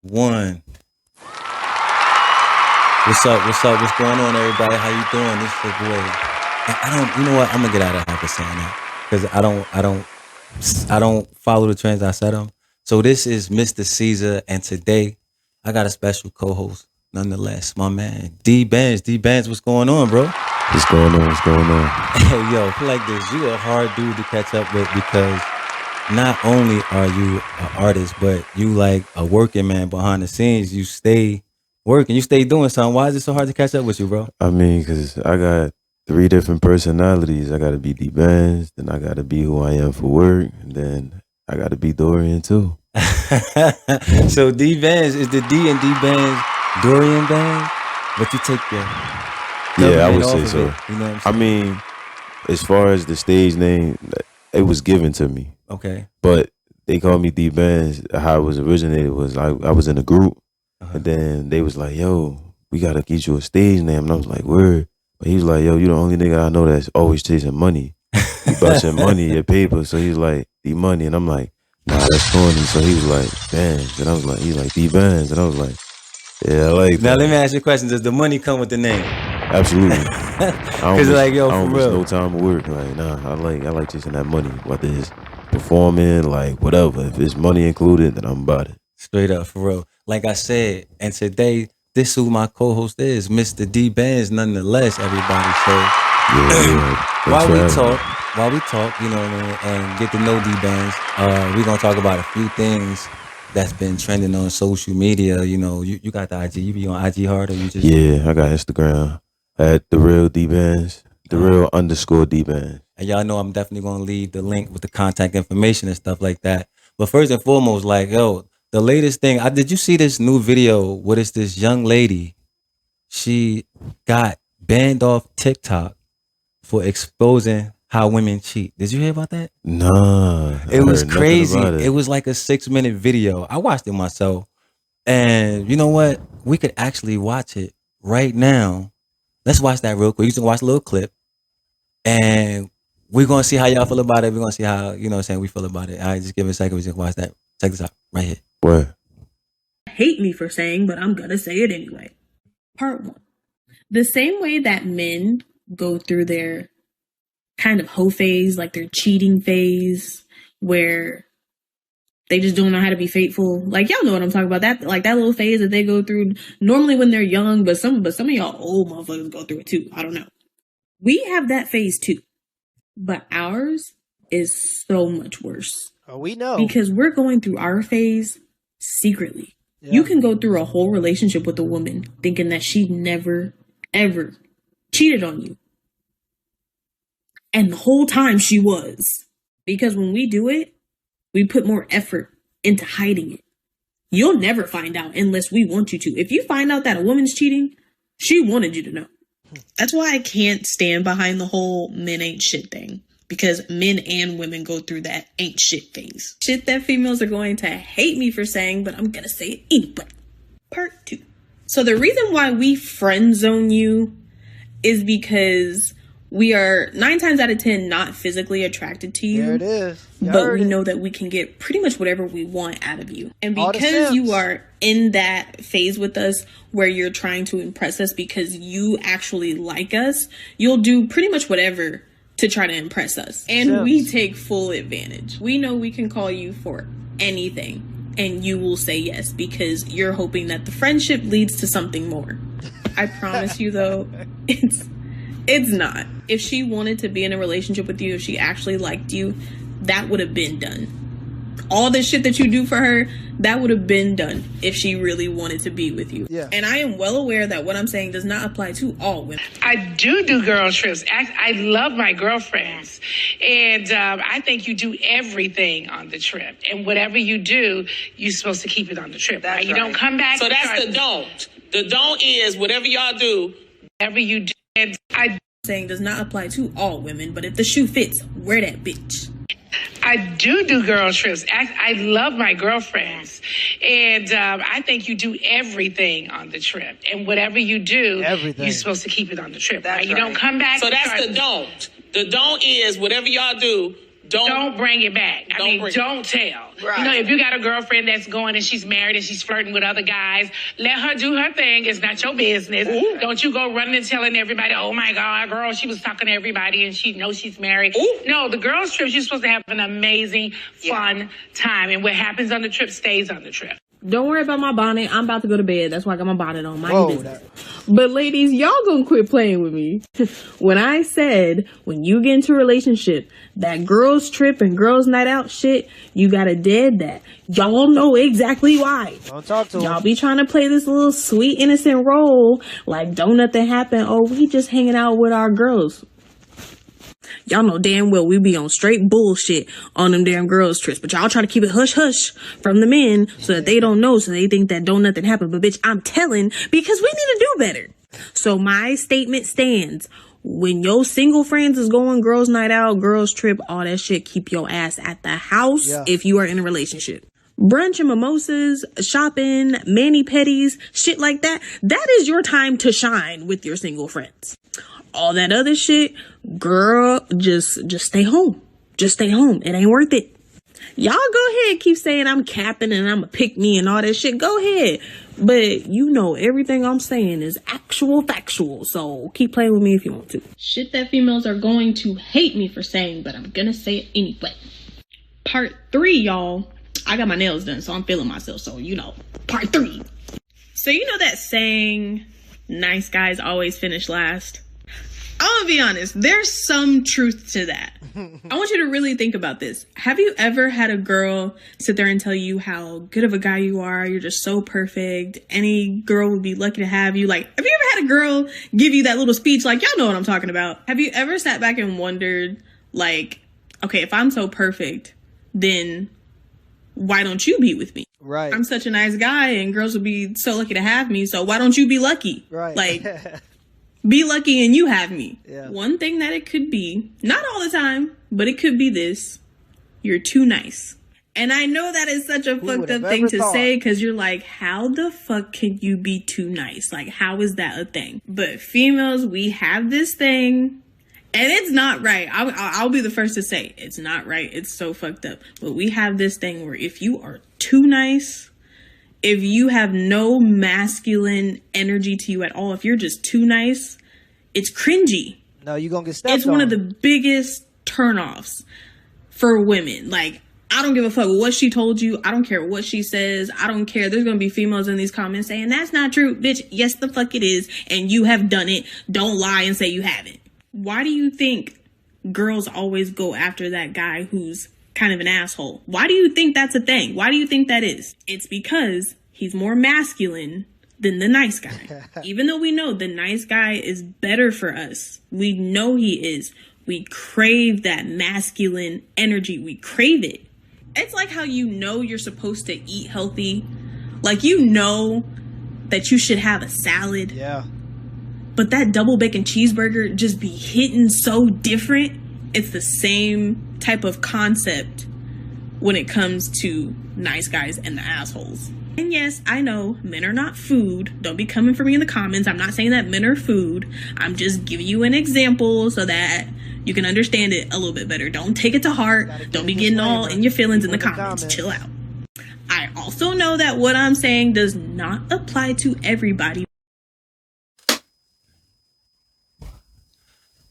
One. What's up? What's up? What's going on, everybody? How you doing? This is your boy. I don't. You know what? I'm gonna get out of habit saying that because I don't follow the trends. I set them. So this is Mr. Caesar, and today I got a special co-host, nonetheless, my man Dbandz. Dbandz, what's going on, bro? What's going on? What's going on? Hey, yo, I feel like this. You a hard dude to catch up with because not only are you an artist, but you like a working man behind the scenes. You stay working, you stay doing something. Why is it so hard to catch up with you, bro? I mean, because I got three different personalities. I got to be Dbandz, then I got to be who I am for work, and then I got to be Dorian too. So Dbandz is the D and Dbandz Dorian band, but you take your Yeah, I would off say of so. it, you know what I'm I saying? mean, as far as the stage name, it was given to me, Okay. but they called me Dbandz. How it was originated was I was in a group, Uh-huh. and then they was like, "Yo, we gotta get you a stage name," and I was like, "Word." But he was like, "Yo, you the only nigga I know that's always chasing money. You about your money, your paper." So he was like, "D money," and I'm like, "Nah, that's corny." So he was like, "Bands," and I was like, "He's like D-Bands," and I was like, "Yeah, I like Now that." let me ask you a question: does the money come with the name? Absolutely. Because like, yo, I for don't miss real. no time of work. Like, nah, I like chasing that money. Whether it's performing, like whatever. If it's money included, then I'm about it. Straight up, for real. Like I said, and today, this who my co-host is, Mr. Dbandz, nonetheless, everybody. So Yeah. Thanks for having me. while we talk, you know what I mean, and get to know Dbandz, we're gonna talk about a few things that's been trending on social media. You know, you got the IG, you be on IG hard, or you just Yeah, I got Instagram at the real D-Bands, the real underscore D-Bands. and y'all know I'm definitely gonna leave the link with the contact information and stuff like that. But first and foremost, like, yo, the latest thing, I did you see this new video? What is this young lady? She got banned off TikTok for exposing how women cheat. Did you hear about that? Nah, I It was heard nothing crazy. about It it. was like a 6 minute video. I watched it myself. And you know what? We could actually watch it right now. Let's watch that real quick. You can watch a little clip and we're gonna see how y'all feel about it. We're gonna see how, you know what I'm saying, we feel about it. All right, just give it a second. We just watch that. Check this out right here. What? Hate me for saying, but I'm gonna say it anyway. Part one. The same way that men go through their kind of hoe phase, like their cheating phase, where they just don't know how to be faithful. Like y'all know what I'm talking about. That like that little phase that they go through normally when they're young, but some of y'all old motherfuckers go through it too. I don't know. We have that phase too. But ours is so much worse. Oh, we know. Because we're going through our phase secretly. Yeah. You can go through a whole relationship with a woman thinking that she never, ever cheated on you. And the whole time she was. Because when we do it, we put more effort into hiding it. You'll never find out unless we want you to. If you find out that a woman's cheating, she wanted you to know. That's why I can't stand behind the whole men ain't shit thing. Because men and women go through that ain't shit phase. Shit that females are going to hate me for saying, but I'm gonna say it anyway. Part two. So the reason why we friend zone you is because we are 9 times out of 10 not physically attracted to you. There it is. You But heard we it. know that we can get pretty much whatever we want out of you. And All the because you simps. are in that phase with us where you're trying to impress us because you actually like us, you'll do pretty much whatever to try to impress us. And we Simps. take full advantage. We know we can call you for anything and you will say yes because you're hoping that the friendship leads to something more. I promise you though, it's not. If she wanted to be in a relationship with you, if she actually liked you, that would have been done. All the shit that you do for her, that would have been done if she really wanted to be with you. Yeah. And I am well aware that what I'm saying does not apply to all women. I do girl trips. I love my girlfriends. And I think you do everything on the trip. And whatever you do, you're supposed to keep it on the trip. That's right? You right. don't come back. So and that's start- the don't. The don't is whatever y'all do. Whatever you do. And Saying does not apply to all women, but if the shoe fits, wear that bitch. I do girl trips. I love my girlfriends. And I think you do everything on the trip. And whatever you do, Everything. you're supposed to keep it on the trip. That's right? You right. don't come back. So and that's start- the don't. The don't is whatever y'all do, Don't bring it back. Don't tell. Right. If you got a girlfriend that's going and she's married and she's flirting with other guys, let her do her thing. It's not your business. Ooh. Don't you go running and telling everybody, oh my God, girl, she was talking to everybody and she knows she's married. Ooh. No, the girls' trip, you're supposed to have an amazing, fun time. And what happens on the trip stays on the trip. Don't worry about my bonnet. I'm about to go to bed. That's why I got my bonnet on. My business. But ladies, y'all gonna quit playing with me. When I said, when you get into a relationship, that girls trip and girls night out shit, you gotta dead that. Y'all know exactly why. Don't talk to Y'all him. be trying to play this little sweet innocent role like don't nothing happen. Oh, we just hanging out with our girls. Y'all know damn well we be on straight bullshit on them damn girls trips, but y'all try to keep it hush hush from the men so that they don't know, so they think that don't nothing happen. But bitch, I'm telling because we need to do better. So my statement stands. When your single friends is going girls night out, girls trip, all that shit, keep your ass at the house if you are in a relationship. Brunch and mimosas, shopping, mani-pedis, shit like that. That is your time to shine with your single friends. All that other shit, girl, just stay home. Just stay home. It ain't worth it. Y'all go ahead, keep saying I'm capping and I'm a pick me and all that shit. Go ahead. But you know everything I'm saying is actual factual. So keep playing with me if you want to. Shit that females are going to hate me for saying, but I'm gonna say it anyway. Part 3, y'all. I got my nails done, so I'm feeling myself. So, part 3. So, that saying, nice guys always finish last? I'm gonna be honest, there's some truth to that. I want you to really think about this. Have you ever had a girl sit there and tell you how good of a guy you are? You're just so perfect. Any girl would be lucky to have you. Like, have you ever had a girl give you that little speech? Like, y'all know what I'm talking about. Have you ever sat back and wondered, like, okay, if I'm so perfect, then why don't you be with me? Right. I'm such a nice guy and girls would be so lucky to have me. So why don't you be lucky? Right. Like, be lucky and you have me. Yeah. One thing that it could be, not all the time, but it could be this. You're too nice. And I know that is such a fucked up thing to say because you're like, how the fuck can you be too nice? Like, how is that a thing? But females, we have this thing and it's not right. I'll be the first to say it's not right. It's so fucked up. But we have this thing where if you are too nice, if you have no masculine energy to you at all, if you're just too nice, it's cringy. No, you're going to get stepped on. It's one of the biggest turnoffs for women. Like, I don't give a fuck what she told you. I don't care what she says. I don't care. There's going to be females in these comments saying, that's not true. Bitch, yes, the fuck it is. And you have done it. Don't lie and say you haven't. Why do you think girls always go after that guy who's kind of an asshole? Why do you think that's a thing? Why do you think that is? It's because he's more masculine than the nice guy. Even though we know the nice guy is better for us, we know he is. We crave that masculine energy. We crave it. It's like how you're supposed to eat healthy. Like that you should have a salad. Yeah. But that double bacon cheeseburger just be hitting so different. It's the same type of concept when it comes to nice guys and the assholes. And yes, I know men are not food. Don't be coming for me in the comments. I'm not saying that men are food. I'm just giving you an example so that you can understand it a little bit better. Don't take it to heart. Don't be getting all in your feelings in the comments. Chill out. I also know that what I'm saying does not apply to everybody.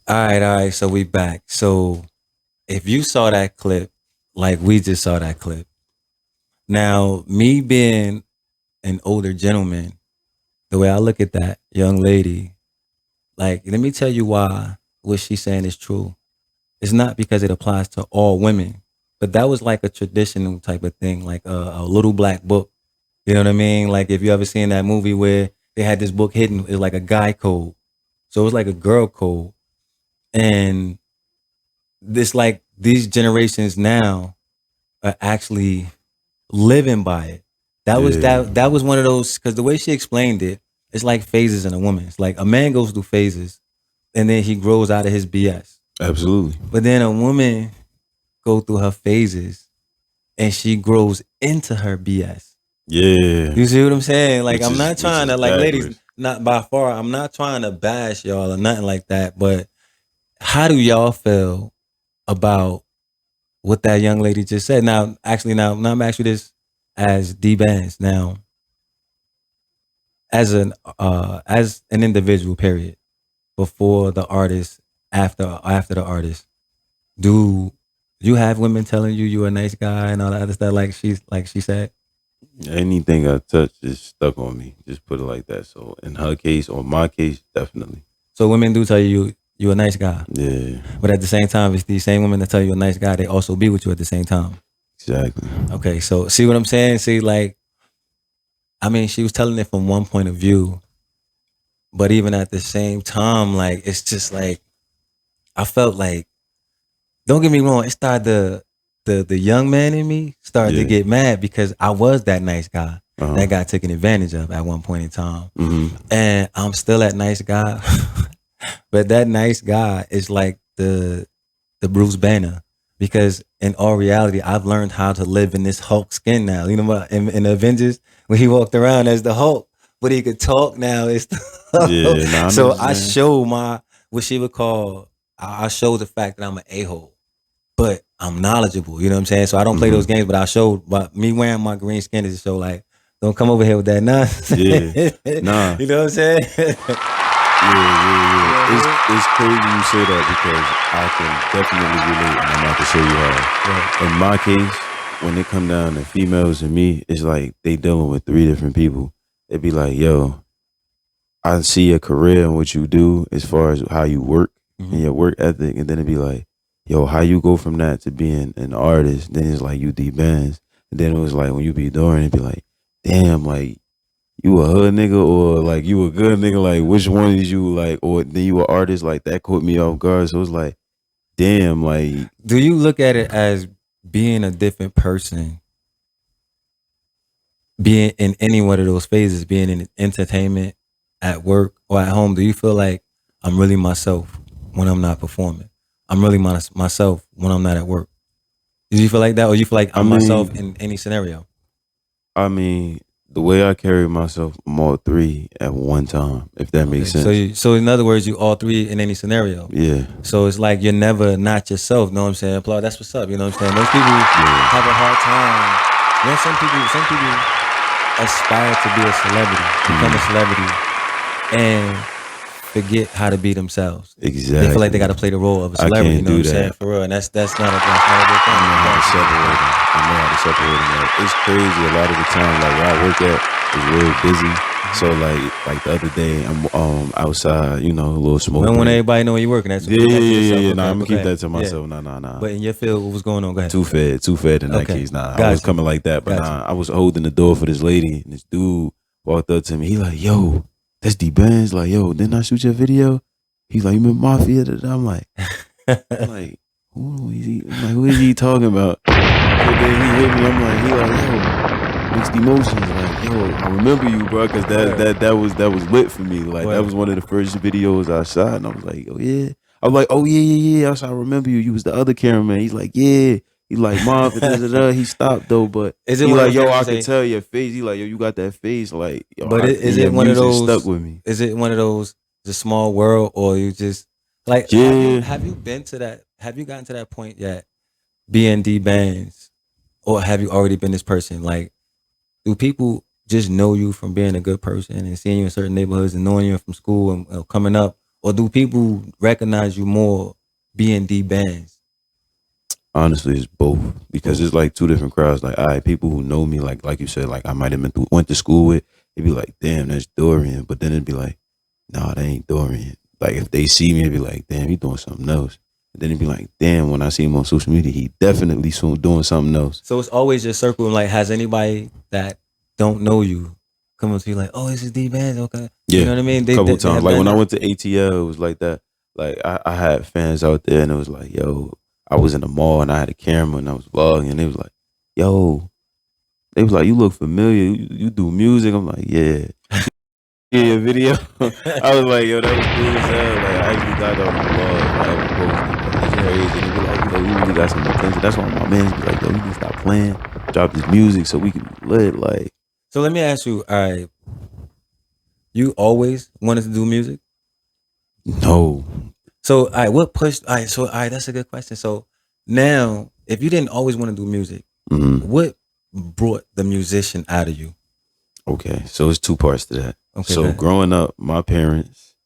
All right. So we back. So if you saw that clip, like we just saw that clip. Now, me being an older gentleman, the way I look at that young lady, like, let me tell you why what she's saying is true. It's not because it applies to all women, but that was like a traditional type of thing, like a little black book. You know what I mean? Like if you ever seen that movie where they had this book hidden, it's like a guy code. So it was like a girl code. And this, like, these generations now are actually living by it. That was one of those, because the way she explained it, it's like phases in a woman. It's like a man goes through phases and then he grows out of his BS. Absolutely. But then a woman go through her phases and she grows into her BS. Yeah. You see what I'm saying? Like, I'm not trying to, like, backwards. ladies, not by far, I'm not trying to bash y'all or nothing like that, but how do y'all feel about what that young lady just said. Now, actually, now I'm asking you this as Dbandz. Now, as an individual, period, before the artist, after the artist, do you have women telling you you're a nice guy and all that other stuff like she said? Anything I touch is stuck on me. Just put it like that. So in her case or my case, definitely. So women do tell you you're a nice guy, Yeah, but at the same time, it's these same women that tell you you're a nice guy. They also be with you at the same time. exactly. Okay, so see what I'm saying? See, like, I mean, she was telling it from one point of view, but even at the same time, like, it's just like I felt like, don't get me wrong, it started the young man in me started to Yeah. get mad because I was that nice guy Uh-huh. that got taken advantage of at one point in time. hmm And I'm still that nice guy. But that nice guy is like the Bruce Banner. Because in all reality, I've learned how to live in this Hulk skin now. You know what? In the Avengers, when he walked around as the Hulk, but he could talk now. It's the Hulk. Yeah, nah, I know So what you're I saying. show what she would call, I show the fact that I'm an a-hole, but I'm knowledgeable. You know what I'm saying? So I don't play those games, but I show, but me wearing my green skin is to show like, don't come over here with that nonsense. Yeah. Nah. You know what I'm saying? Yeah. It's crazy you say that because I can definitely relate, and I'm about to show you how. Right. In my case, when it come down to females and me, it's like they dealing with three different people. They be like, "Yo, I see your career and what you do as far as how you work and your work ethic," and then it be like, "Yo, how you go from that to being an artist?" Then it's like you Dbandz, and then it was like when you be doing it, be like, "Damn, like." You a hood nigga or like you a good nigga? Like which one is you like? Or then you a artist? Like that caught me off guard. So it's like, damn, like Do you look at it as being a different person, being in any one of those phases, being in entertainment, at work, or at home? Do you feel like I'm really myself when I'm not performing? I'm really myself when I'm not at work. Do you feel like that, or you feel like I'm myself in any scenario? I mean, the way I carry myself, I'm all three at one time. If that makes sense. So in other words, you all three in any scenario. Yeah. So it's like you're never not yourself. Know what I'm saying? Applaud. That's what's up. You know what I'm saying? Most people have a hard time. You know, some people aspire to be a celebrity, become a celebrity, and forget how to be themselves. Exactly. They feel like they got to play the role of a I celebrity. You can't know do what I'm saying? that. For real, and that's not a good thing. I know how to separate them. Like, it's crazy. A lot of the time, like where I work at is real busy. So like the other day, I'm outside, you know, a little smoke. We don't want break. everybody know you're working. That's Yeah. Okay, Nah, I'm gonna okay. keep that to Yeah. myself. Nah. But in your field, what was going on? Go ahead. Too fed in that Okay. case. Nah, I Gotcha. was coming like that, but Gotcha. nah, I was holding the door for this lady, and this dude walked up to me. He like, "Yo, that's Dbandz." Like, "Yo, didn't I shoot your video?" He's like, "You remember Mafia?" I'm like, who is he? I'm like, who is he talking about? So then he hit me. I'm like, he like, "Yo, mixed emotions." Like, "Yo, I remember you, bro," because that was lit for me. Like, that was one of the first videos I shot, and I was like, "Oh yeah." I was like, "Oh yeah." I remember you. You was the other cameraman. He's like, "Yeah." He like, "Mom," he stopped though, but Is it he one of like, those "Yo, I things can they- tell your face." He like, "Yo, you got that face." Like, yo, But is your it one of music those stuck with me? Is it one of those the small world, or you just like Yeah. have you been to that? Have you gotten to that point yet? Being Dbandz, or have you already been this person? Like, do people just know you from being a good person and seeing you in certain neighborhoods and knowing you from school and coming up, or do people recognize you more being Dbandz? Honestly, it's both because it's like two different crowds. Like, all right, people who know me, like you said, like I might have went to school with, it'd be like, "Damn, that's Dorian," but then it'd be like, "Nah, that ain't Dorian." Like if they see me, it'd be like, "Damn, he doing something else." And then it'd be like, "Damn, when I see him on social media, he definitely soon doing something else." So it's always your circle. And like, has anybody that don't know you come up to you like, "Oh, this is Dbandz," okay? Yeah, You know what I mean? a couple they times. have Like done when I that. went to ATL, it was like that. Like I had fans out there, and it was like, "Yo," I was in the mall and I had a camera and I was vlogging, and they was like, "Yo," they was like, "You look familiar. You do music?" I'm like, "Yeah." Yeah, video. I was like, "Yo, that was cool as hell." Like I actually got on the vlog. I ever posted. It's crazy. And they be like, "Yo, you really got some attention." That's why my man's be like, "Yo, you need to stop playing. Drop this music so we can be lit." Like, So let me ask you, all right, you always wanted to do music? no. So, all right, what pushed? All right, that's a good question. So now if you didn't always want to do music, what brought the musician out of you? Okay, so it's two parts to that. Okay, so growing up, my parents,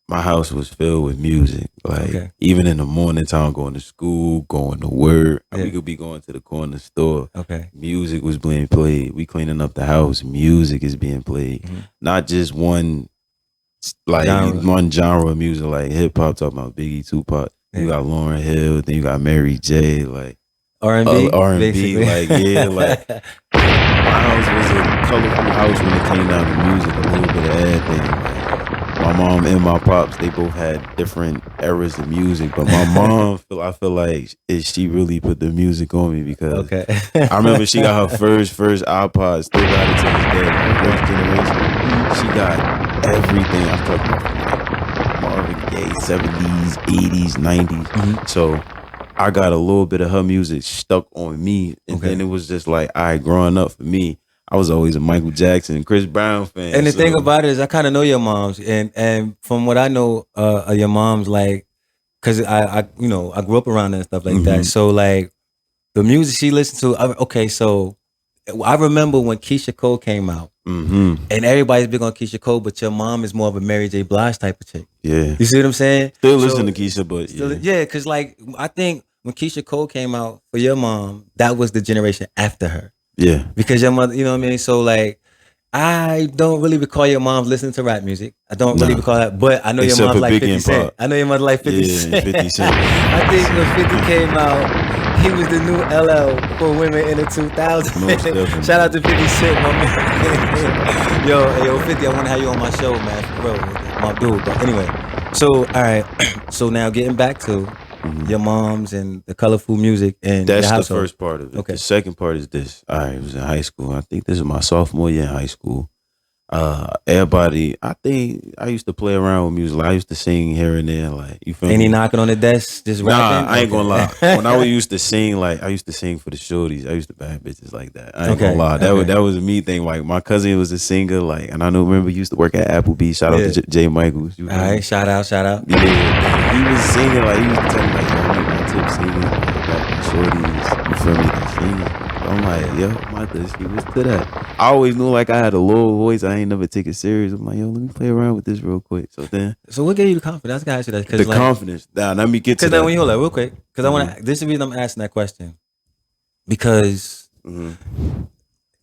my house was filled with music. Like even in the morning time, going to school, going to work, we could be going to the corner store. Okay, music was being played. We cleaning up the house. Music is being played. Not just one, one genre of music, like hip hop. Talking about Biggie, Tupac. You got Lauryn Hill. Then you got Mary J. Like R&B, R&B. Like like my house was a colorful house when it came down to music. A little bit of everything. My mom and my pops, they both had different eras of music, but my mom, I feel like she really put the music on me because I remember she got her first iPod, still got it to this day. Her first generation, she got everything. I'm talking about Marvin Gaye, 70s, 80s, 90s. So I got a little bit of her music stuck on me, and then it was just like, all right, growing up for me, I was always a Michael Jackson and Chris Brown fan. And the thing about it is, I kind of know your moms, and from what I know, your moms, like, cause I grew up around that and stuff like that. So like, the music she listened to, so I remember when Keisha Cole came out, and everybody's big on Keisha Cole, but your mom is more of a Mary J. Blige type of chick. Yeah, you see what I'm saying? Still listen to Keisha, but cause like I think when Keisha Cole came out for your mom, that was the generation after her. Yeah. Because your mother, you know what I mean? So like, I don't really recall your mom listening to rap music. I don't really recall that, but I know your mom's like 50 Cent. I know your mother like 50 Cent. 50 Cent. I think when 50 came out, he was the new LL for women in the 2000s. Shout out to 50 Cent, my man. yo, 50, I want to have you on my show, man. Bro, my dude. But anyway, so, all right. So now getting back to your moms and the colorful music and that's the the first part of it. Okay. The second part is this. All right, it was in high school. I think this is my sophomore year in high school. Everybody, I think I used to play around with music. Like, I used to sing here and there. Like, you feel me? Any knocking on the desk, just rapping? Nah, I ain't gonna lie. When I used to sing, like I used to sing for the shorties. I used to bang bitches like that. I ain't gonna lie. That was a me thing. Like my cousin was a singer. Like, and I remember he used to work at Applebee's. Shout out to Jay Michaels. All right, shout out. Yeah, he was singing. Like he used to tell me like, "Yo, I make my tip singing, like shorties." You feel me? Like singing. I'm like, yo, my she was to that. I always knew like I had a low voice. I ain't never take it serious. I'm like, yo, let me play around with this real quick. So what gave you the confidence? I ask you that. The confidence. Now, let me get to that. Because when you hold that real quick, because I want to. This is the reason I'm asking that question. Because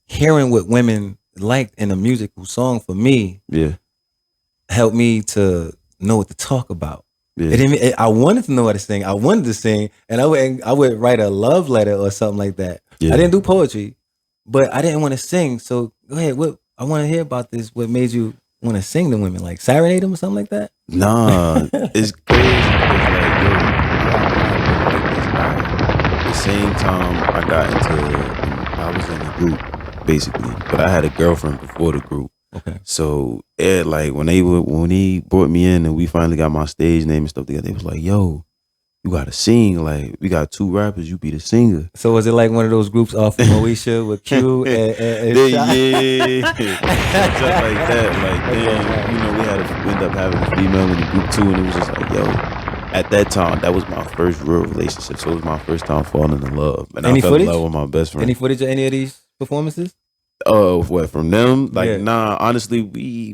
hearing what women liked in a musical song for me, helped me to know what to talk about. Yeah. I wanted to know how to sing. I wanted to sing, and I would write a love letter or something like that. Yeah. I didn't do poetry, but I didn't want to sing. So go ahead. What I want to hear about this. What made you want to sing to women? Like serenade them or something like that? Nah, it's crazy. At the same time, I was in a group basically, but I had a girlfriend before the group. Okay. So like when he brought me in and we finally got my stage name and stuff together, they was like, yo, you gotta sing. Like we got two rappers, you be the singer. So was it like one of those groups off of Moesha with Q and yeah, just like that. Like then, we had to end up having a female in the group too, and it was just like, yo. At that time, that was my first real relationship, so it was my first time falling in love. And I fell in love with my best friend. Any footage of any of these performances? What from them? Like, nah. Honestly,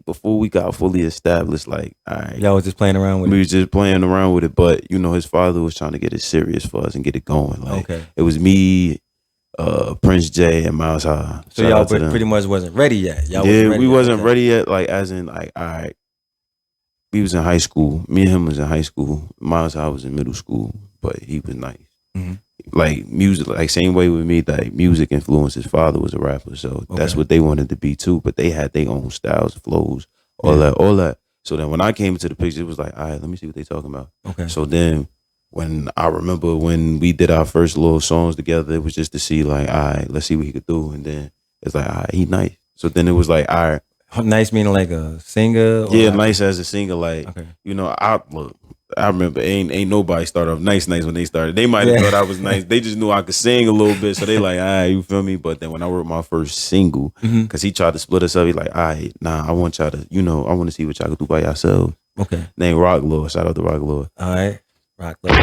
before we got fully established, like, all right, y'all was just playing around with it. We was just playing around with it, but his father was trying to get it serious for us and get it going. Like, it was me, Prince J, and Miles High. So y'all pretty much wasn't ready yet. We wasn't ready yet. Like, as in, like, all right, we was in high school. Me and him was in high school. Miles High was in middle school, but he was nice. Mm-hmm. Like music, like same way with me, like music influenced. His father was a rapper, so that's what they wanted to be too. But they had their own styles, flows, all that. So then when I came into the picture, it was like, all right, let me see what they talking about. Okay. So then when I remember when we did our first little songs together, it was just to see like, all right, let's see what he could do. And then it's like, all right, he nice. So then it was like, all right. Nice meaning like a singer? Yeah, nice as a singer. Like, I remember ain't nobody started off nice when they started. They might have thought I was nice. They just knew I could sing a little bit. So they like, all right, you feel me? But then when I wrote my first single, because he tried to split us up, he like, all right, nah, I want y'all to, I want to see what y'all can do by yourselves. Okay. Named Rock Lord. Shout out to Rock Lord. All right. Rock Lord.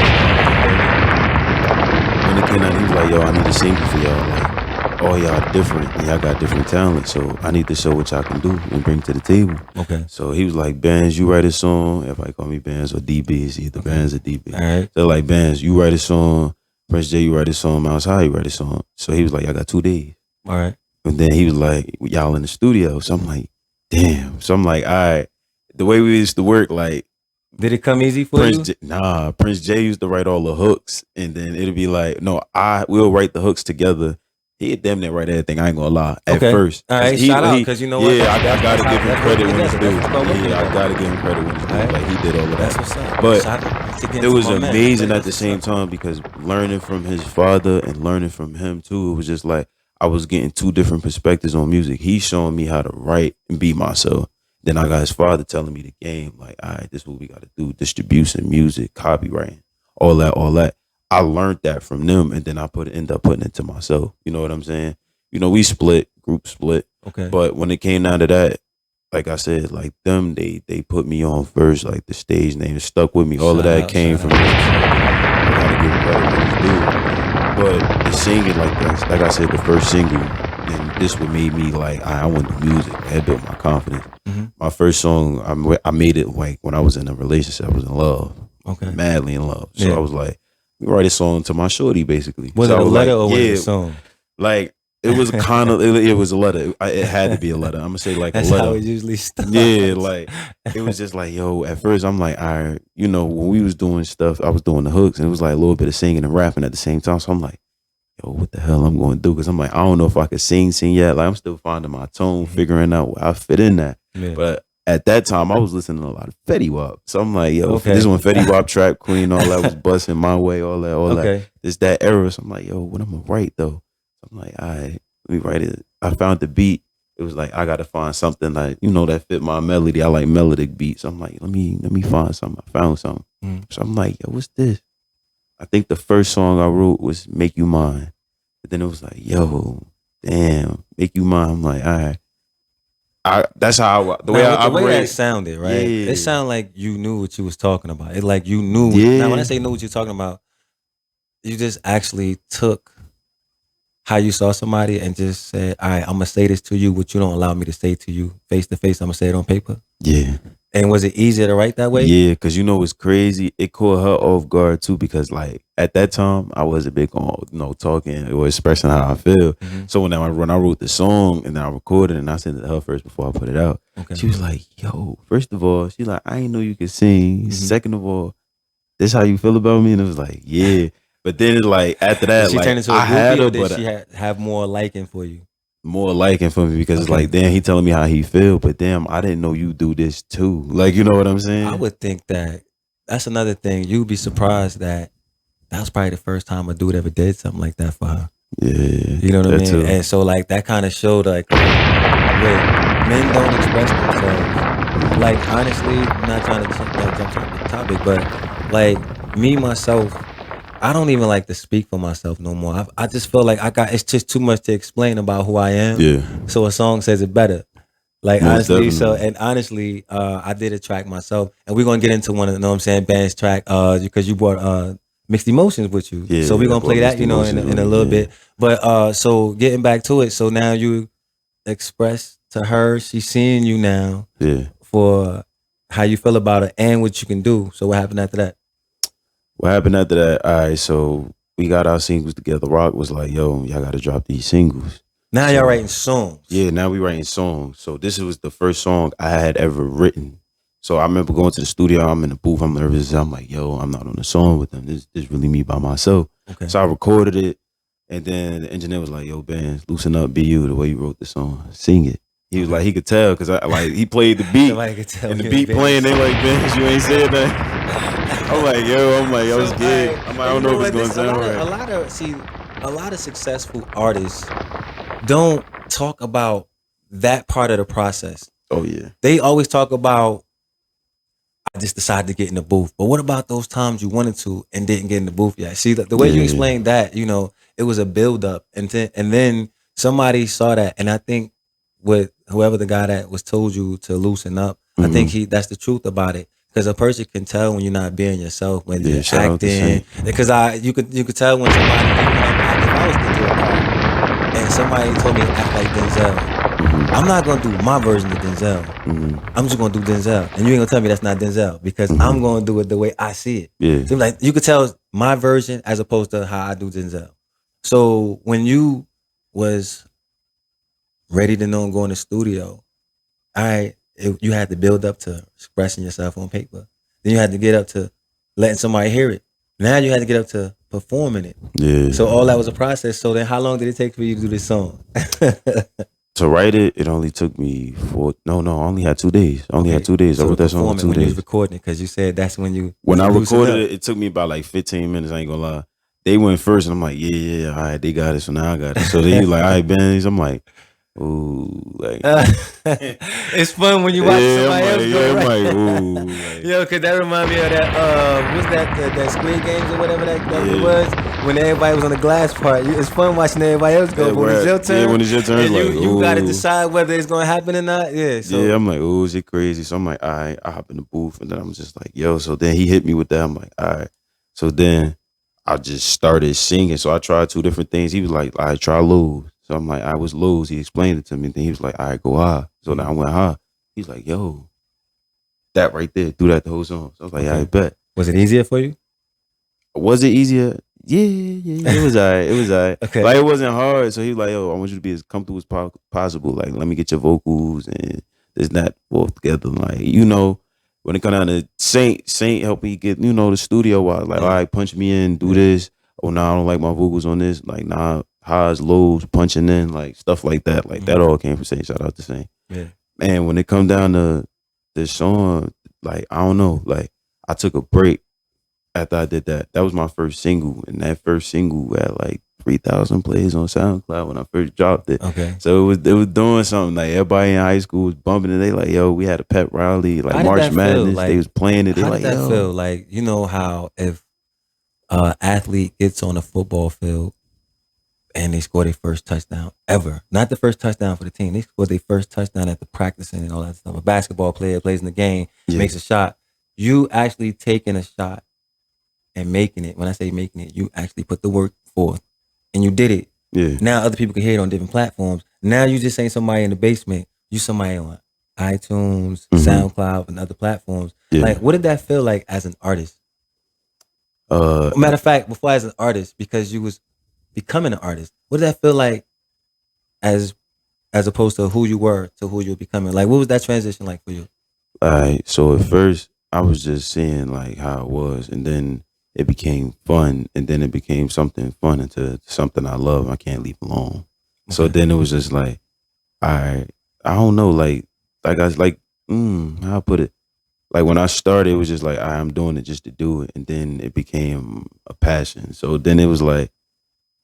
when it came out, he was like, yo, I need to sing for y'all. Like, all y'all different and y'all got different talents. So I need to show what y'all can do and bring to the table. Okay. So he was like, Bandz, you write a song. Everybody call me Bandz or DB. It's either Bandz or DB. All right. So like, Bandz, you write a song. Prince J, you write a song. Mouse High, you write a song. So he was like, I got 2 days. All right. And then he was like, y'all in the studio. So I'm like, damn. So I'm like, all right. The way we used to work, like, Did it come easy for Prince you? Prince J used to write all the hooks, and then it'd be like, no, we'll write the hooks together. He'd damn near write everything. I ain't gonna lie. At Okay. first, All right, shout out, 'cause you know what? Yeah, I That's gotta how- give him that's credit what when he it's does. due. That's what he Yeah, I does. gotta give him credit when it's due. All right. Like he did all of That's that. what's up. But Shout out to get it to was my man. amazing Like, at the that's same what's up. time because learning from his father and learning from him too, it was just like I was getting 2 different perspectives on music. He's showing me how to write and be myself. Then I got his father telling me the game, like, all right, this is what we got to do: distribution, music, copywriting, all that, all that. I learned that from them, and then I end up putting it to myself. You know what I'm saying? You know, we split, group split. Okay. But when it came down to that, like I said, like them, they put me on first, like the stage name stuck with me. All of Shout that out, came shout from out. them. I gotta give credit when it's due. But the singing, like I said, the first single, and this what made me like, I want the music. That built my confidence. Mhm. My first song, I made it like when I was in a relationship. I was in love, Okay. madly in love. So Yeah. I was like, we write a song to my shorty, basically. Was So it I a was letter like, or was yeah, it a song? like it was kind of it was a letter. It had to be a letter. I'm gonna say like That's a letter. how it usually starts. Yeah, like it was just like, yo, at first I'm like, all right, you know, when we was doing stuff, I was doing the hooks and it was like a little bit of singing and rapping at the same time. So I'm like, yo, what the hell I'm going to do? Because I'm like, I don't know if I could sing yet. Like I'm still finding my tone, figuring out where I fit in that. Yeah. But at that time, I was listening to a lot of Fetty Wap. So I'm like, yo, Okay. this one Fetty Wap, Trap Queen, all that was busting my way, all that. Okay. It's that era. So I'm like, yo, what I'm going to write though? So I'm like, all right, let me write it. I found the beat. It was like, I got to find something like, you know, that fit my melody. I like melodic beats. So I'm like, let me find something. I found something. So I'm like, yo, what's this? I think the first song I wrote was Make You Mine. But then it was like, yo, damn, Make You Mine. I'm like, all right. That's how the way I the way operate. that sounded, right? Yeah. It sounded like you knew what you was talking about. It like you knew. Yeah. Now when I say know what you're talking about, you just actually took how you saw somebody and just said, all right, I'm gonna say this to you, what you don't allow me to say to you face to face. I'm gonna say it on paper. Yeah. And was it easier to write that way? Yeah, because you know what's crazy? It caught her off guard too, because like at that time I wasn't big on talking or expressing how I feel. Mhm. So when I wrote the song and then I recorded it and I sent it to her first before I put it out, Okay. she was like, yo, first of all, she's like, I didn't know you could sing. Mhm. Second of all, this how you feel about me? And it was like, yeah. But then it's like after that, Did she like turned into a I had groupie, her, or did but she have more liking for you? more liking for me because it's Okay. like, damn, he telling me how he feel, but damn, I didn't know you do this too. Like, you know what I'm saying? I would think that that's another thing. You'd be surprised that was probably the first time a dude ever did something like that for her. Yeah. You know what I that mean? too. And so like that kind of showed like wait, men don't express themselves. Like honestly, I'm not trying to jump on the topic, but like me myself, I don't even like to speak for myself no more. I just feel like it's just too much to explain about who I am. Yeah. So a song says it better. Like Most honestly, definitely. I did a track myself, and we're gonna get into one of the, you know what I'm saying, band's track, because you brought Mixed Emotions with you. Yeah, So we're I gonna brought play that, Mixed you know, in Emotions a with little me, yeah. bit. But so getting back to it, so now you express to her, she's seeing you now Yeah. for how you feel about it and what you can do. So what happened after that? What happened after that? All right, so we got our singles together. Rock was like, yo, y'all got to drop these singles. Now So- y'all writing songs. Yeah, now we writing songs. So this was the first song I had ever written. So I remember going to the studio. I'm in the booth. I'm nervous. I'm like, yo, I'm not on the song with them. This really me by myself. Okay. So I recorded it. And then the engineer was like, yo, Bandz, loosen up, be you, the way you wrote the song. Sing it. He was like, he could tell because he played the beat. Somebody could tell And the you beat Bandz. playing, they like, Bandz, you ain't said that. I'm like, yo, it's good. Alright, I'm like, I don't know if it's gonna sound A right. lot of successful artists don't talk about that part of the process. Oh yeah. They always talk about, I just decided to get in the booth. But what about those times you wanted to and didn't get in the booth yet? See, the way you Yeah. explained that, it was a build up, and then somebody saw that, and I think with whoever the guy that was told you to loosen up, I think that's the truth about it. because a person can tell when you're not being yourself, when Yeah, you're shout out to acting. Saint. Because you could tell when somebody, even when I'm acting, if I was to do a part and somebody told me to act like Denzel, I'm not gonna do my version of Denzel. I'm just gonna do Denzel, and you ain't gonna tell me that's not Denzel because I'm gonna do it the way I see it. Yeah. So like you could tell my version as opposed to how I do Denzel. So when you was ready to know go in the studio, you had to build up to expressing yourself on paper. Then you had to get up to letting somebody hear it. Now you had to get up to performing it. Yeah. So all that was a process. So then how long did it take for you to do this song? To write it only took me I only had 2 days. I only had 2 days. I So wrote that song in 2 when you was days. recording it, because you said that's when you When I loosened recorded up. it took me about like 15 minutes. I ain't gonna lie. They went first, and I'm like, yeah, all right, they got it, so now I got it. So they like, all right, Benz. I'm like, ooh, like, It's fun when you watch somebody else go I'm right. like, ooh, like, Yo, cause that remind me of that. What's that Squid Games or whatever that it was when everybody was on the glass part. It's fun watching everybody else go. Yeah, But when it's your turn, when it's your turn, and it's like, you got to ooh. decide whether it's gonna happen or not. Yeah. So yeah, I'm like, oh, is it crazy? So I'm like, all right, I hop in the booth, and then I'm just like, yo. So then he hit me with that. I'm like, all right. So then I just started singing. So I tried 2 different things. He was like, all right, try lows. So I'm like, I was lows. He explained it to me. Then he was like, all right, go high. So then I went high. He's like, yo, that right there, do that the whole song. So I was like, yeah, I bet. was it easier for you? Was it easier? Yeah. It was all right. It was all right. Okay. Like, it wasn't hard. So he was like, yo, I want you to be as comfortable as possible. Like, let me get your vocals and this, that, both together. Like, when it come down to Saint helped me get, the studio wise. Like, all right, punch me in, do this. Oh, nah, I don't like my vocals on this. Like, nah, highs, lows, punching in, like, stuff like that. Like, that all came from Saint. Shout out to Saint. Yeah. Man, when it come down to this song, like, I don't know. Like, I took a break after I did that. That was my first single. And that first single had, like, 3,000 plays on SoundCloud when I first dropped it. Okay. So it was doing something. Like, everybody in high school was bumping it. They like, yo, we had a pep rally, like March Madness. Like, they was playing it. They how like, did that yo. feel? Like, you know how if athlete gets on a football field and they score their first touchdown ever, not the first touchdown for the team, they score their first touchdown after practicing and all that stuff. A basketball player plays in the game, makes a shot. You actually taking a shot and making it. When I say making it, you actually put the work forth and you did it. Yeah. Now other people can hear it on different platforms. Now you just ain't somebody in the basement. You somebody on iTunes, SoundCloud, and other platforms. Yeah. Like, what did that feel like as an artist? Matter of fact, before as an artist, because you was becoming an artist, what did that feel like as opposed to who you were to who you were becoming? Like, what was that transition like for you? All right. So at first, I was just seeing like how it was, and then it became fun, and then it became something fun into something I love. I can't leave alone. Okay. So then it was just like, I don't know, like I was like, how I put it. Like when I started, it was just like I'm doing it just to do it, and then it became a passion. So then it was like,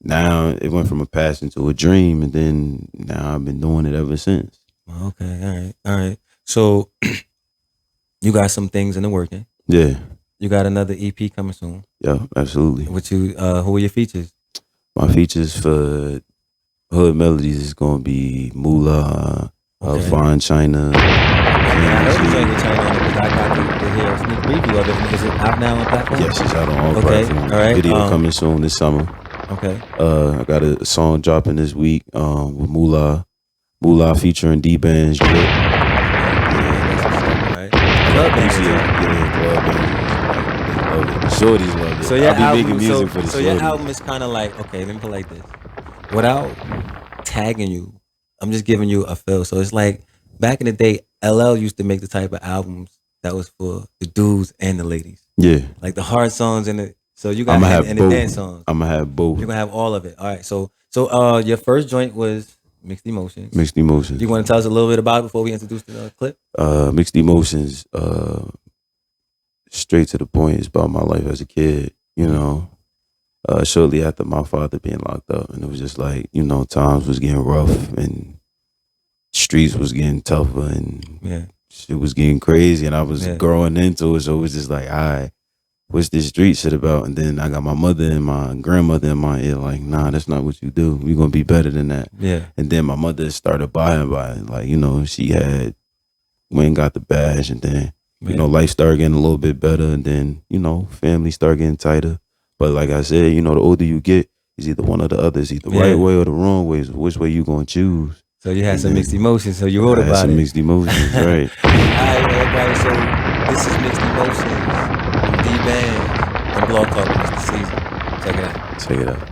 now it went from a passion to a dream, and then now I've been doing it ever since. Okay, all right. So you got some things in the working. Yeah. You got another EP coming soon. Yeah, absolutely. What who are your features? My features for Hood Melodies is gonna be Moolah, Fine China. I heard you sang with China on it because I got to hear a sneak preview of it. Is it out now on platform? Yes, it's out on all platforms. All right. Video coming soon this summer. Okay. I got a song dropping this week with Moolah featuring Dbandz. Yeah, that's what's up, right? Club The shorties love it. So your I be making album, music for the so your shorties. album is kind of like, okay, let me put it like this. Without tagging you, I'm just giving you a feel. So it's like back in the day, LL used to make the type of albums that was for the dudes and the ladies. Yeah. Like the hard songs and the you got and the dance songs. I'm gonna have both. You're gonna have all of it. All right. So your first joint was Mixed Emotions. Mixed Emotions. Do you want to tell us a little bit about it before we introduce the clip? Mixed Emotions, straight to the point, is about my life as a kid, shortly after my father being locked up. And it was just like, times was getting rough and streets was getting tougher and shit was getting crazy, and I was growing into it. So it was just like, all right, what's this street shit about? And then I got my mother and my grandmother in my ear like, nah, that's not what you do. You're going to be better than that. Yeah. And then my mother started buying. Like, she had went and got the badge, and then You know, life started getting a little bit better, and then, you know, family started getting tighter. But like I said, you know, the older you get, it's either one or the other. It's either the right way or the wrong way. So which way you gonna choose? So you had some mixed emotions, so you wrote about it. Some mixed emotions, right. All right, everybody, so this is Mixed Emotions from Dbandz and Blog Talk with Mr. Caesar. Check it out. Check it out.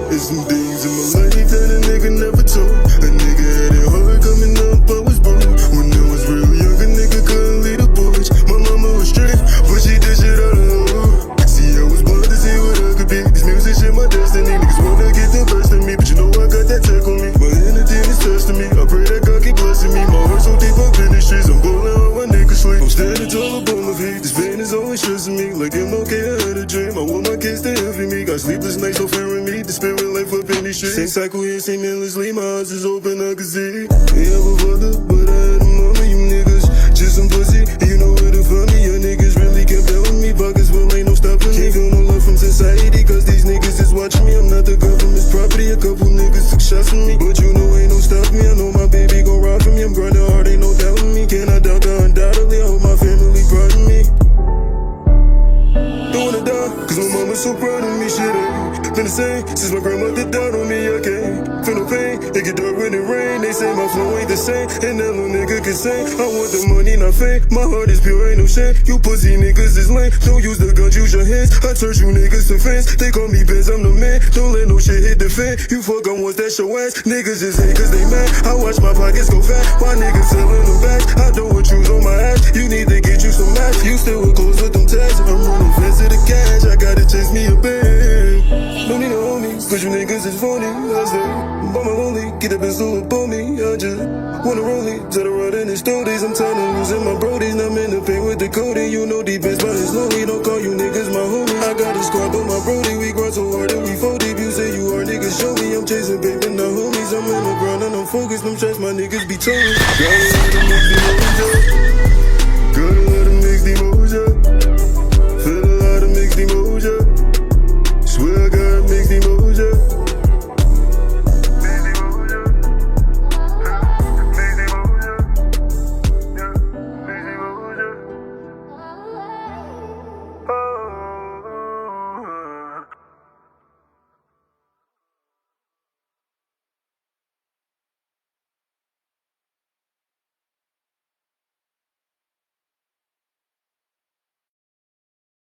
There's some things in my life that a nigga never told. A nigga had it hard coming up, I was broke. When I was real young, a nigga couldn't lead the boys. My mama was strict, but she did shit out of the hood. See, I was born to see what I could be. This music shit my destiny. Niggas wanna get the best of me, but you know I got that tech on me. My inner demons testing me. I pray that God keep blessing me. My heart so deep up in the streets, I'm ballin' out when niggas sleep. I'm standing tall up on my feet. This pain is always stressing me. Like MLK, I had a dream. I want my kids to envy me. Got sleepless nights, so fearing me. The spirit life up in these streets. Same cycle here, same endlessly. My eyes is open, I can see. Ain't have a father, but I had a mama. You niggas just some pussy. And you know where to find me. Your niggas really can't play with me. Pockets full, ain't no stopping me. Can't feel no love from society, cause these niggas is watching me. I'm not the government's property. A couple niggas took shots from me, but you know ain't no stopping me. I know my baby gon' ride for me. I'm grinding hard, ain't no doubting me. Can I doubt that? Undoubtedly, I hope my family proud of me. Don't wanna die, cause my mama's so proud of me. Shit ain't been the same since my grandmother died on me. I can't feel no pain, it get dark when it rain. They say my flow ain't the same, and that little nigga can sing. I want the money, not fame. My heart is pure, ain't no shame. You pussy niggas is lame. Don't use the guns, use your hands. I turn you niggas to fans. They call me Benz, I'm the man. Don't let no shit hit the fan. You fuck on ones that show ass. Niggas just hate cause they mad. I watch my pockets go fat. Why niggas selling them bags? I don't want choose on my ass. You need to get you some match. You still with clothes with them tags. I'm running fast to the cash. I gotta chase me a bag. Don't need no homies, cause you niggas is phony. I say, but my lonely, get up and slow up on me. I just wanna roll it, to the right in the stories. I'm tired of losing my brodies. I'm in the pain with the coding. You know Dbandz, but it's lonely. Don't call you niggas my homie. I got a squad on my brody. We grind so hard that we fold deep. You say you are niggas, show me. I'm chasing paper, not homies. I'm in the ground and I'm focused. Them shots my niggas be told. Gotta let them mix the mojo. Gotta let them mix the mojo. Feel a lot of mixed emotion. Swear I got mixed emotion.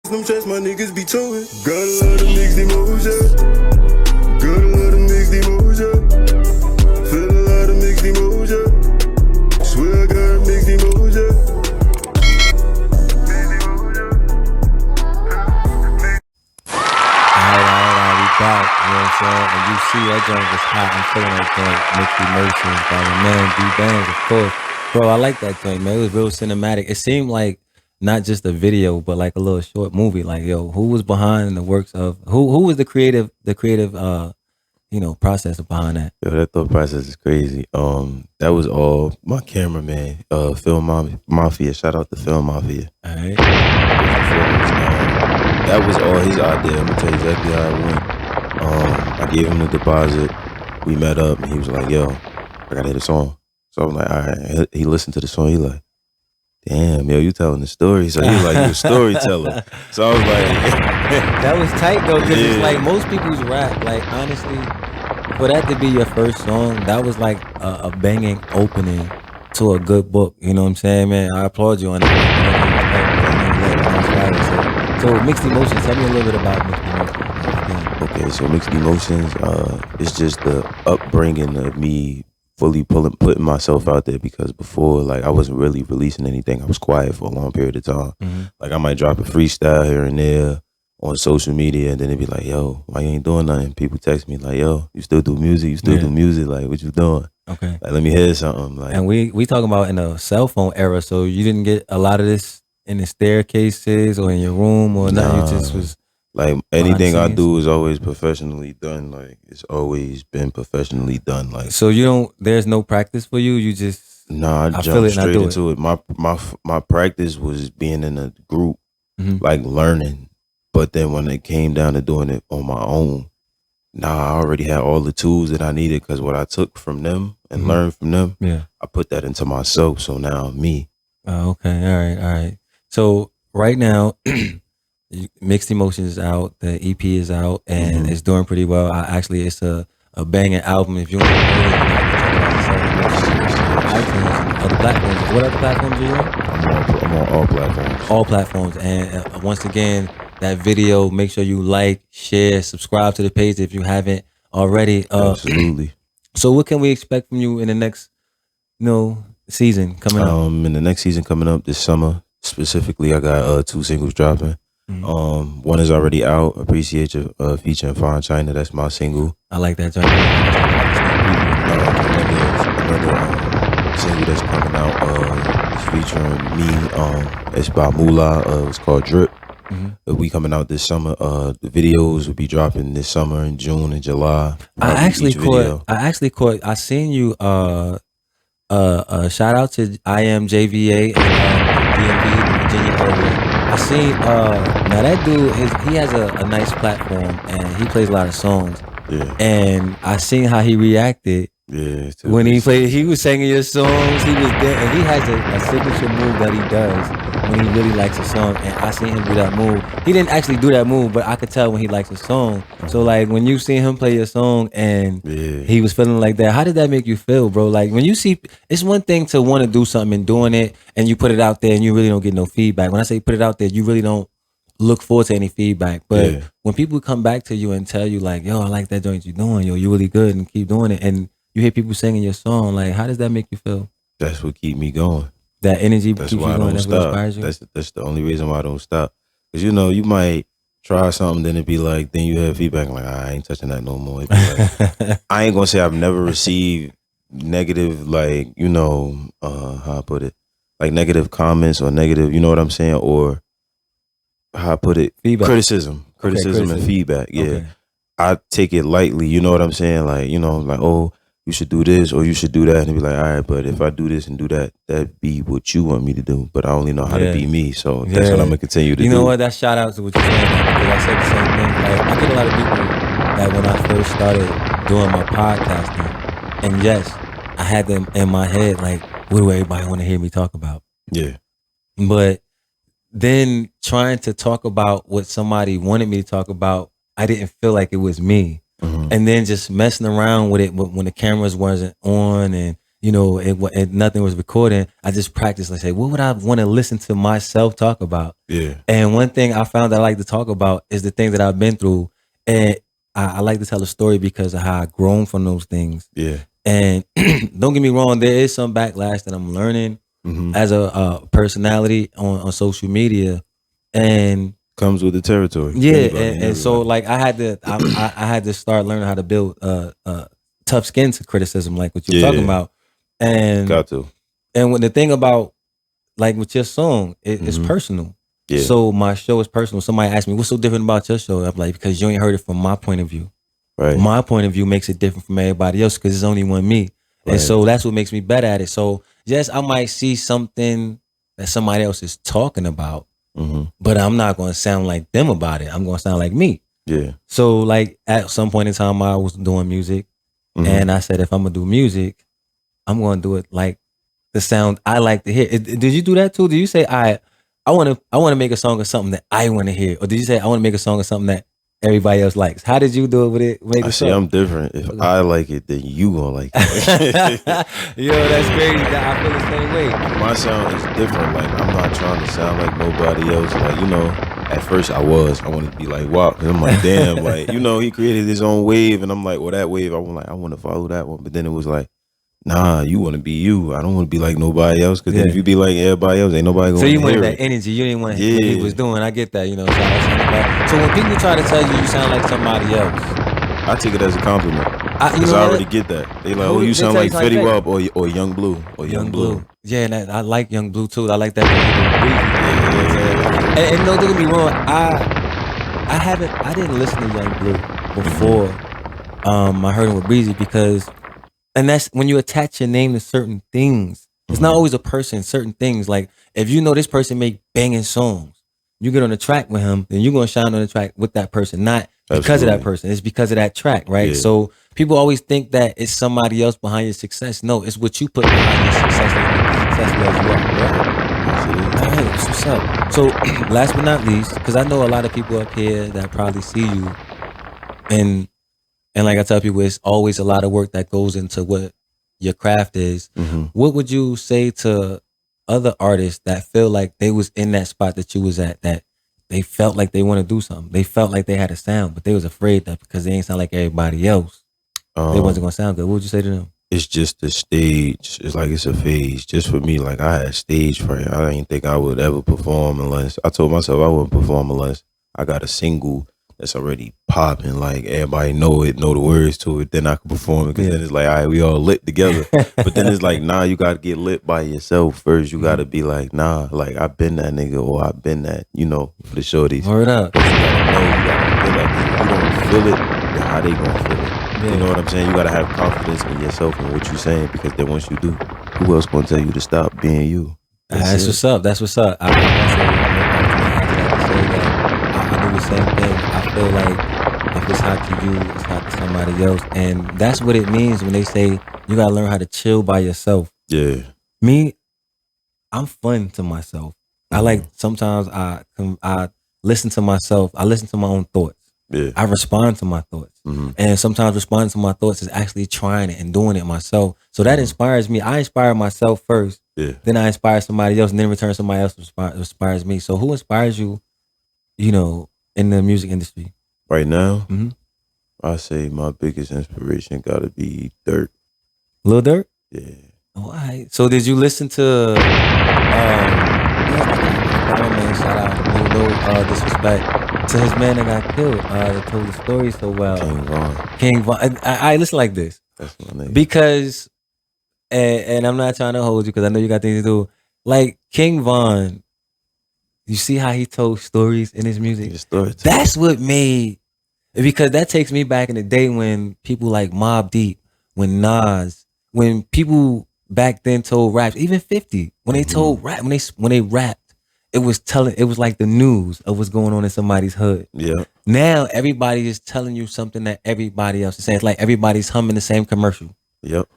Them shots my niggas be towing. Got a lot of mixed emotion. Got a lot of mixed emotion. Feel a lot of mixed emotion. Swear I got mixed emotion. Alright, we back. You know what I'm saying? And you see that joint was hot. I'm feeling that joint. Mixed Emotions by the man Dbandz, of course. Bro, I like that joint, man. It was real cinematic. It seemed like not just a video, but like a little short movie. Like, yo, who was behind the works of who was the creative process behind that? Yo, that thought process is crazy. That was all my cameraman, Film Mafia. Shout out to Film Mafia. All right. That was all his idea. I'm gonna tell you exactly how it went. I gave him the deposit. We met up and he was like, yo, I gotta hit a song. So I was like, all right. He listened to the song, he like, damn, yo, you telling the story. So he was like, you a storyteller. So I was like, that was tight though, because it's like most people's rap, like honestly, for that to be your first song, that was like a banging opening to a good book. You know what I'm saying, man? I applaud you on that. So Mixed Emotions, tell me a little bit about Mixed Emotions. Okay, so Mixed Emotions, it's just the upbringing of me fully putting myself out there, because before, like, I wasn't really releasing anything. I was quiet for a long period of time. Like, I might drop a freestyle here and there, on social media, and then they be like, yo, why you ain't doing nothing? People text me like, yo, you still do music? You still do music? Like, what you doing? Okay. Like, let me hear something. Like, And we talking about in a cell phone era, so you didn't get a lot of this in the staircases or in your room or nothing. You just was like anything I scenes? do is always professionally done. Like, it's always been professionally done. Like, so you don't. There's no practice for you. You just nah, I feel jumped it and I straight do it. into it. My practice was being in a group, like learning. But then when it came down to doing it on my own, I already had all the tools that I needed, because what I took from them and learned from them, I put that into myself. So now me. Oh, okay. All right. So right now, Mixed Emotions is out. The EP is out, and it's doing pretty well. It's a banging album. If you want to hear it, you can check it out. iTunes, other platforms. What other platforms are you on? I'm on all platforms. All platforms. And once again, that video, make sure you like, share, subscribe to the page if you haven't already. Absolutely. So what can we expect from you in the next, season coming up? In the next season coming up this summer, specifically, I got 2 singles dropping. One is already out. Appreciate You, featuring Fine China. That's my single. I like that joint. Another single that's coming out is featuring me. It's by Moolah. It's called Drip. It'll be coming out this summer. The videos will be dropping this summer in June and July. I actually caught. I seen you. Shout out to I Am JVA and DMV, Virginia area. I seen now that dude he has a nice platform and he plays a lot of songs. Yeah. And I seen how he reacted. Yeah. When he played, he was singing your songs. He was there, and he has a signature move that he does when he really likes a song. And I seen him do that move. He didn't actually do that move, but I could tell when he likes a song. So like when you see him play your song and he was feeling like that, how did that make you feel, bro? Like when you see, it's one thing to want to do something and doing it, and you put it out there and you really don't get no feedback. When I say put it out there, you really don't look forward to any feedback. But when people come back to you and tell you like, yo, I like that joint you're doing, yo, you're really good, and keep doing it, and you hear people singing your song, like how does that make you feel? That's what keep me going. That energy That's keeps why you I going. don't That's what stop. inspires you. That's the only reason why I don't stop. Because you might try something, then it be like, then you have feedback like, I ain't touching that no more. It be like, I ain't gonna say I've never received negative, like, how I put it, like negative comments or negative, you know what I'm saying, or how I put it, Feedback. criticism and feedback. Yeah, Okay. I take it lightly. You know what I'm saying? Like, like, oh, you should do this or you should do that, and be like, all right, but if I do this and do that, that be what you want me to do. But I only know how to be me, so that's what I'm gonna continue to do. You know what? That shout out to what you're saying, because I said the same thing. Like I get a lot of people that when I first started doing my podcasting, and yes, I had them in my head like, what do everybody want to hear me talk about? Yeah. But then trying to talk about what somebody wanted me to talk about, I didn't feel like it was me. And then just messing around with it when the cameras wasn't on and nothing was recording, I just practiced. Like, say, what would I want to listen to myself talk about? Yeah. And one thing I found that I like to talk about is the things that I've been through, and I like to tell a story because of how I've grown from those things. Yeah. And don't get me wrong, there is some backlash that I'm learning as a personality on social media, and comes with the territory. Yeah, and so like I had to start learning how to build tough skin to criticism, like what you're talking about. And got to. And when the thing about like with your song, it's personal. Yeah. So my show is personal. Somebody asked me, "What's so different about your show?" I'm like, because you ain't heard it from my point of view. Right. My point of view makes it different from everybody else because it's only one me, and so that's what makes me better at it. So yes, I might see something that somebody else is talking about. But I'm not going to sound like them about it. I'm going to sound like me. Yeah. So like at some point in time, I was doing music, and I said, if I'm gonna do music, I'm going to do it like the sound I like to hear. Did you do that too? Did you say I want to make a song of something that I want to hear, or did you say I want to make a song of something that everybody else likes? How did you do it with it? I say I'm different. If I like it, then you gonna like it. Yo, that's crazy. I feel the same way. My sound is different. Like I'm not trying to sound like nobody else. Like at first I wanted to be like WAP, because I'm like, damn, like he created his own wave, and I'm like, well, that wave I want to follow that one. But then it was like, Nah, you want to be you. I don't want to be like nobody else. Because then Yeah. if you be like everybody else, ain't nobody going So to you wanted hear that it. energy. You didn't want what he Yeah. was doing. I get that. You know. So when people try to tell you you sound like somebody else, I take it as a compliment. you Because know I what? already get that. They like, Who oh, you they sound tell like you like Fetty that? Wap or Young Blue. Or Young Blue. Yeah, and I like Young Blue too. I like that. And no, don't get me wrong. I didn't listen to Young Blue before. I heard him with Breezy because, and that's when you attach your name to certain things. It's not always a person. Certain things like if you know this person make banging songs, you get on the track with him, then you're gonna shine on the track with that person, not because of that Absolutely. person. It's because of that track, right? Yeah. So people always think that it's somebody else behind your success. No, it's what you put behind your success that make you successful as you are. Right? All right, that's what's up. So last but not least, because I know a lot of people up here that probably see you, and like I tell people, it's always a lot of work that goes into what your craft is. Mm-hmm. What would you say to other artists that feel like they was in that spot that you was at, that they felt like they want to do something, they felt like they had a sound, but they was afraid that because they ain't sound like everybody else, they wasn't gonna sound good? What would you say to them? It's just a stage. It's like it's a phase. Just for me, like I had stage fright. I didn't think I would ever perform unless I told myself I wouldn't perform unless I got a single that's already popping. Like everybody know it, know the words to it. Then I can perform it. Because then it's like, all right, we all lit together. But then it's like, nah, you got to get lit by yourself first. You got to be like, nah, like I've been that nigga or I've been that, you know, for the shorties. Word up. But you gotta know, you gotta feel that. 'Cause if you don't feel it, then how they gonna feel it? You know what I'm saying? You gotta have confidence in yourself and what you're saying, because then once you do, who else gonna tell you to stop being you? That's it. what's up. That's what's up. I do the same thing. I feel like if it's hot to you, it's hot to somebody else, and that's what it means when they say you gotta learn how to chill by yourself. Yeah. Me, I'm fun to myself. I like sometimes I listen to myself. I listen to my own thoughts. Yeah. I respond to my thoughts. And sometimes responding to my thoughts is actually trying it and doing it myself. So that inspires me. I inspire myself first. Yeah. Then I inspire somebody else, and then in return somebody else inspires me. So who inspires you, you know, in the music industry? Right now, Mhm. I say my biggest inspiration gotta be Dirt. Lil Durk? Yeah. Oh, all right. So did you listen to man, shout out, no disrespect to his man that got killed, that told the story so well. King Von. I listen like this. That's my name. Because and I'm not trying to hold you because I know you got things to do. Like King Von, you see how he told stories in his music? That's what made, because that takes me back in the day when people like Mobb Deep, when Nas, when people back then told raps, even 50, when they told rap, when they rapped, it was like the news of what's going on in somebody's hood. Yeah. Now everybody is telling you something that everybody else is saying. It's like everybody's humming the same commercial. Yep.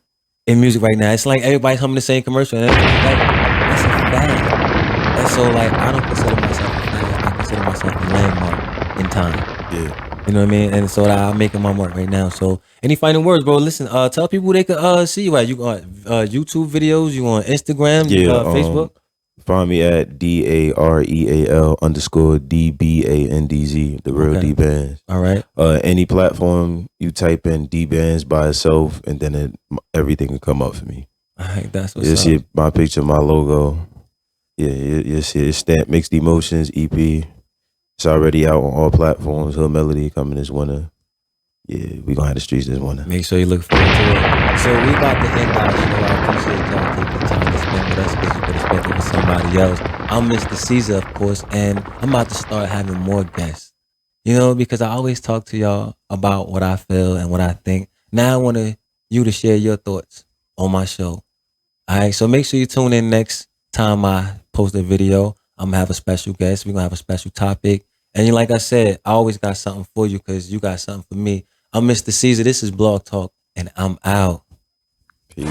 In music right now, it's like everybody's humming the same commercial. And that's a fact. And so, like, I don't consider myself a fact. I consider myself a landmark in time. Yeah. You know what I mean? And so I'm making my mark right now. So, any final words, bro? Listen, tell people they could see you at. You on YouTube videos? You on Instagram? Yeah. Facebook? Find me at DAREAL_DBANDZ, the real Dbandz. All right. Any platform you type in Dbandz by itself, and then everything will come up for me. All right, that's what's You'll up. see my picture, my logo. Yeah, you'll see it. Stamp Mixed Emotions EP. It's already out on all platforms. Hood Melody coming this winter. Yeah, we gonna have the streets this winter. Make sure you look forward to it. So we about to end our show. I appreciate y'all taking the time to spend with us, because you could have spent it with somebody else. I'm Mr. Caesar, of course, and I'm about to start having more guests. You know, because I always talk to y'all about what I feel and what I think. Now I want you to share your thoughts on my show. All right, so make sure you tune in next time I post a video. I'm gonna have a special guest. We're gonna have a special topic. And like I said, I always got something for you because you got something for me. I'm Mr. Caesar. This is Blog Talk, and I'm out. Peace.